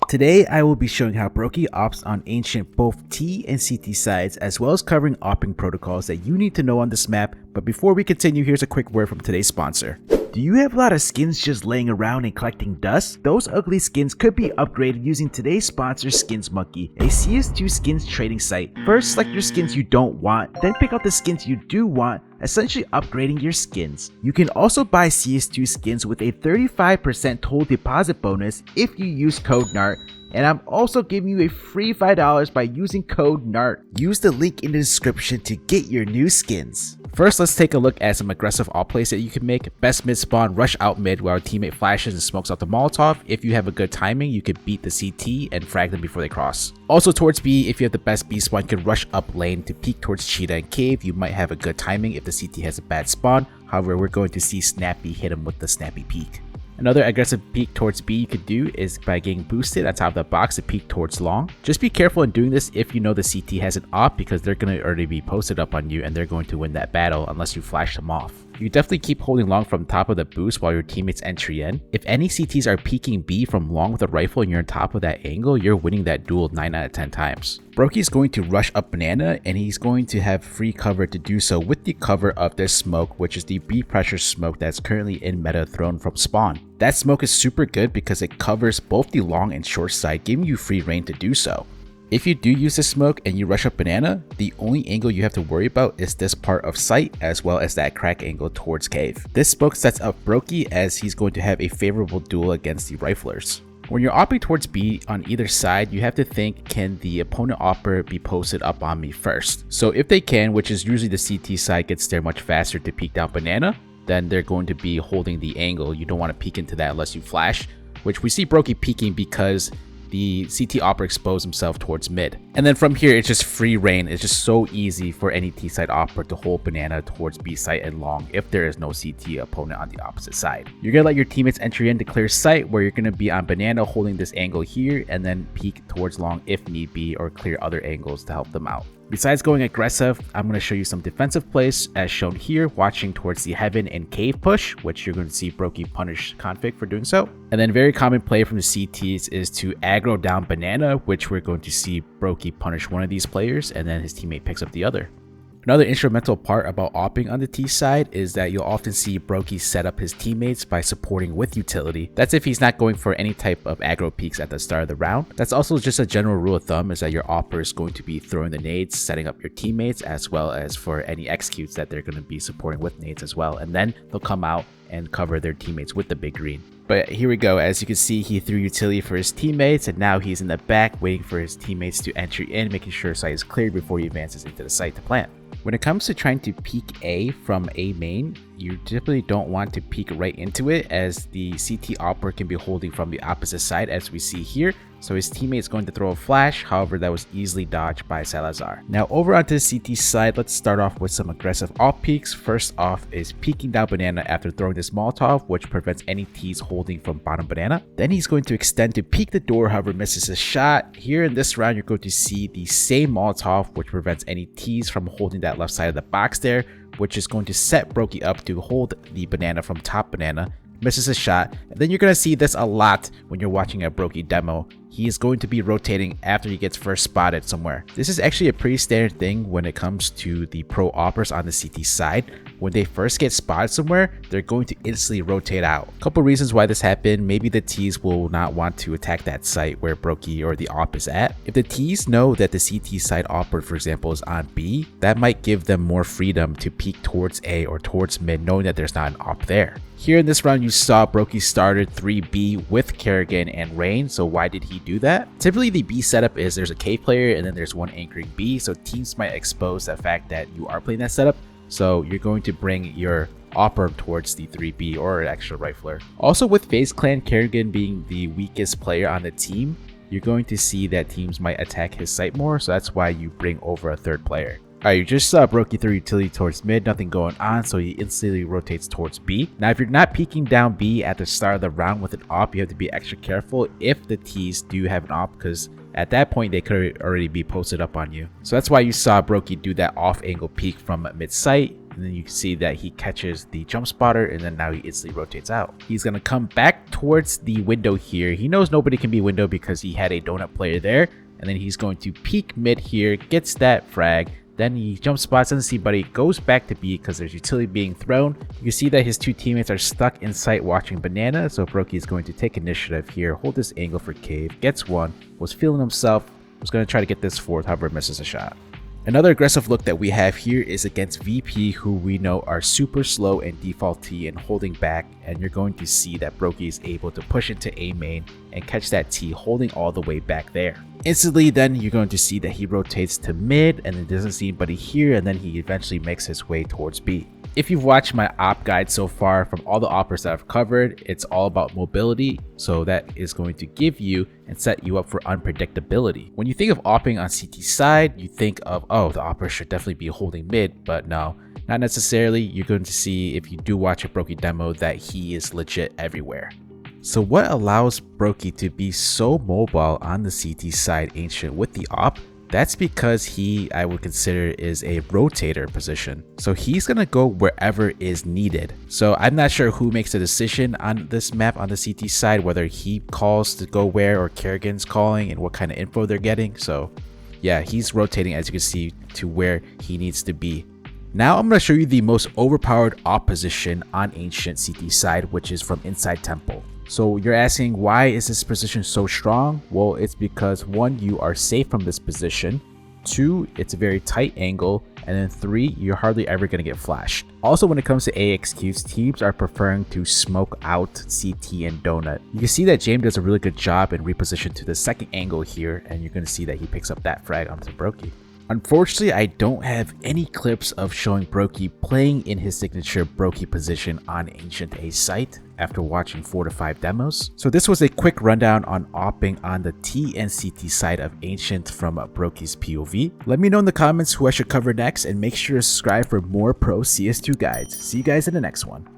Today I will be showing how broky ops on ancient both T and CT sides, as well as covering opping protocols that you need to know on this map. But before we continue, here's a quick word from today's sponsor. Do you have a lot of skins just laying around and collecting dust? Those ugly skins could be upgraded using today's sponsor, Skins Monkey, a CS2 skins trading site. First, select your skins you don't want, then pick out the skins you do want, essentially upgrading your skins. You can also buy CS2 skins with a 35% total deposit bonus if you use code NART. And I'm also giving you a free $5 by using code NART. Use the link in the description to get your new skins. First, let's take a look at some aggressive AWP plays that you can make. Best mid spawn, rush out mid while a teammate flashes and smokes out the Molotov. If you have a good timing, you could beat the CT and frag them before they cross. Also towards B, if you have the best B spawn, you can rush up lane to peek towards Cheetah and Cave. You might have a good timing if the CT has a bad spawn. However, we're going to see Snappy hit him with the Snappy peek. Another aggressive peek towards B you could do is by getting boosted on top of the box to peek towards long. Just be careful in doing this if you know the CT has an AWP, because they're going to already be posted up on you and they're going to win that battle unless you flash them off. You definitely keep holding long from top of the boost while your teammates entry in. If any CTs are peeking B from long with a rifle and you're on top of that angle, you're winning that duel 9 out of 10 times. Broky is going to rush up banana and he's going to have free cover to do so with the cover of this smoke, which is the B pressure smoke that's currently in meta thrown from spawn. That smoke is super good because it covers both the long and short side, giving you free reign to do so. If you do use this smoke and you rush up banana, the only angle you have to worry about is this part of sight as well as that crack angle towards cave. This smoke sets up broky as he's going to have a favorable duel against the riflers. When you're opping towards B on either side, you have to think, can the opponent AWPer be posted up on me first? So if they can, which is usually the CT side gets there much faster to peek down banana, then they're going to be holding the angle. You don't want to peek into that unless you flash, which we see broky peeking because the CT AWPer exposed himself towards mid. And then from here, it's just free reign. It's just so easy for any T side AWPer to hold banana towards B site and long if there is no CT opponent on the opposite side. You're gonna let your teammates entry in to clear sight, where you're gonna be on banana holding this angle here and then peek towards long if need be, or clear other angles to help them out. Besides going aggressive, I'm going to show you some defensive plays as shown here, watching towards the heaven and cave push, which you're going to see broky punish config for doing so. And then very common play from the CTs is to aggro down banana, which we're going to see broky punish one of these players and then his teammate picks up the other. Another instrumental part about opping on the T side is that you'll often see broky set up his teammates by supporting with utility. That's if he's not going for any type of aggro peaks at the start of the round. That's also just a general rule of thumb, is that your AWPer is going to be throwing the nades, setting up your teammates, as well as for any executes that they're going to be supporting with nades as well. And then they'll come out and cover their teammates with the big green. But here we go. As you can see, he threw utility for his teammates, and now he's in the back waiting for his teammates to entry in, making sure site is cleared before he advances into the site to plant. When it comes to trying to peek A from A main, you typically don't want to peek right into it, as the CT AWPer can be holding from the opposite side as we see here. So his teammate is going to throw a flash, however that was easily dodged by Salazar. Now over onto the CT side, let's start off with some aggressive AWP peeks. First off is peeking down banana after throwing this Molotov, which prevents any T's holding from bottom banana. Then he's going to extend to peek the door, however misses his shot. Here in this round, you're going to see the same Molotov, which prevents any T's from holding that left side of the box there, which is going to set broky up to hold the banana from top banana. Misses a shot, and then you're going to see this a lot when you're watching a broky demo. He is going to be rotating after he gets first spotted somewhere. This is actually a pretty standard thing when it comes to the pro AWPers on the CT side. When they first get spotted somewhere, they're going to instantly rotate out. A couple reasons why this happened. Maybe the T's will not want to attack that site where broky or the AWP is at. If the T's know that the CT side AWPer, for example, is on B, that might give them more freedom to peek towards A or towards mid, knowing that there's not an AWP there. Here in this round, you saw broky started 3B with Kerrigan and Rain. So why did he do that? Typically the B setup is there's a cave player and then there's one anchoring B, so teams might expose the fact that you are playing that setup. So you're going to bring your AWPer towards the 3B or an extra rifler. Also with FaZe Clan Kerrigan being the weakest player on the team, you're going to see that teams might attack his site more, so that's why you bring over a third player. Alright, you just saw broky through utility towards mid, nothing going on, so he instantly rotates towards B. Now if you're not peeking down B at the start of the round with an AWP, you have to be extra careful if the T's do have an AWP, because at that point they could already be posted up on you. So that's why you saw broky do that off angle peek from mid site. and then you can see that he catches the jump spotter, and then now he instantly rotates out. He's gonna come back towards the window here. He knows nobody can be window because he had a donut player there, and then he's going to peek mid here, gets that frag. Then he jump spots, doesn't see buddy, goes back to B because there's utility being thrown. You can see that his two teammates are stuck in sight watching banana, so broky is going to take initiative here, hold this angle for cave, gets one, was feeling himself, was going to try to get this fourth, however misses a shot. Another aggressive look that we have here is against VP, who we know are super slow and default T and holding back, and you're going to see that broky is able to push into A main and catch that T holding all the way back there. Instantly then you're going to see that he rotates to mid and then doesn't see anybody here, and then he eventually makes his way towards B. If you've watched my op guide so far, from all the oppers that I've covered, it's all about mobility, so that is going to give you and set you up for unpredictability. When you think of opping on CT side, you think of, oh, the opper should definitely be holding mid, but no, not necessarily. You're going to see, if you do watch a broky demo, that he is legit everywhere. So what allows broky to be so mobile on the CT side Ancient with the op? That's because he, I would consider, is a rotator position. So he's going to go wherever is needed. So I'm not sure who makes the decision on this map on the CT side, whether he calls to go where or Kerrigan's calling and what kind of info they're getting. So yeah, he's rotating, as you can see, to where he needs to be. Now I'm going to show you the most overpowered op position on Ancient CT side, which is from inside temple. So you're asking, why is this position so strong? Well, it's because 1, you are safe from this position, 2, it's a very tight angle, and then 3, you're hardly ever going to get flashed. Also, when it comes to AXQs, teams are preferring to smoke out CT and donut. You can see that James does a really good job in reposition to the second angle here, and you're going to see that he picks up that frag onto broky. Unfortunately, I don't have any clips of showing broky playing in his signature broky position on Ancient A site after watching 4 to 5 demos. So this was a quick rundown on opping on the T and CT side of Ancient from broky's POV. Let me know in the comments who I should cover next, and make sure to subscribe for more pro CS2 guides. See you guys in the next one.